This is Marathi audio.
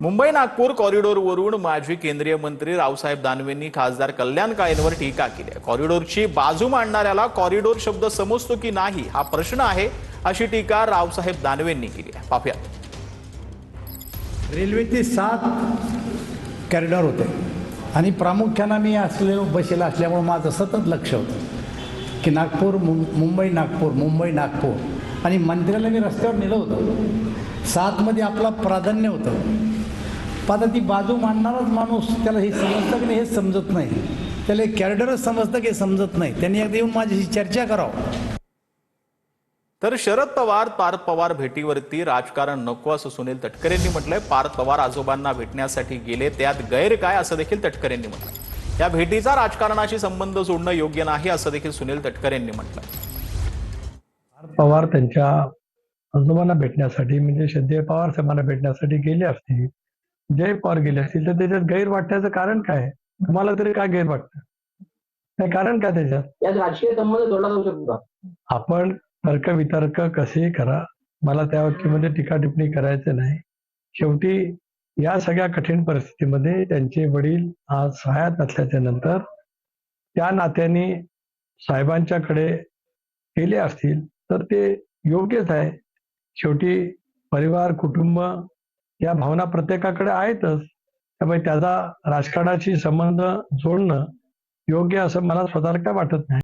मुंबई नागपूर कॉरिडॉरवरून माजी केंद्रीय मंत्री रावसाहेब दानवेंनी खासदार कल्याण काळेंवर टीका केली आहे। कॉरिडॉरची बाजू मांडणाऱ्याला कॉरिडॉर शब्द समजतो की नाही हा प्रश्न आहे, अशी टीका रावसाहेब दानवेंनी केली आहे। पाहूयात। रेल्वेचे 7 कॉरिडॉर होते आणि प्रामुख्याने मी बसलेला असल्यामुळे माझं सतत लक्ष होतं की नागपूर मुंबई नागपूर आणि मंत्र्याला मी रस्त्यावर नेलं होतं। 7 मध्ये आपला प्राधान्य होतं। आता ती बाजू मांडणाराच माणूस त्याला हे समजतं की नाही हे समजत नाही, त्याला कॉरिडॉरच समजतं की समजत नाही। त्यांनी एकदा येऊन माझ्याशी चर्चा करावं। तर शरद पवार पार्थ पवार भेटीवरती राजकारण नको असं सुनील तटकरेंनी म्हटलंय। पार्थ पवार आजोबांना भेटण्यासाठी गेले, त्यात गैर काय असं देखील तटकरेंनी म्हटलंय। या भेटीचा राजकारणाशी संबंध जोडणं योग्य नाही असं देखील सुनील तटकरेंनी म्हटलंय। पार्थ पवार त्यांच्या आजोबांना भेटण्यासाठी म्हणजे श्रद्धेय पवार साहेबांना भेटण्यासाठी गेले असतील, जय पवार गेले असतील, तर त्याच्यात गैर वाटण्याचं कारण काय? तुम्हाला तरी काय गैर वाटतं? काय कारण काय त्याच्यात? यात राजकीय संबंध जोडला जाऊ शकतो का? आपण तर्क वितर्क कसेही करा, मला त्या बाबतीमध्ये टीका टिप्पणी करायचं नाही। शेवटी या सगळ्या कठीण परिस्थितीमध्ये त्यांचे वडील आज हयात असल्याच्या नंतर त्या नात्याने साहेबांच्याकडे गेले असतील तर ते योग्यच आहे। शेवटी परिवार कुटुंब या भावना प्रत्येकाकडे आहेतच, त्यामुळे त्याचा राजकारणाशी संबंध जोडणं योग्य असं मला स्वतःला काय वाटत नाही।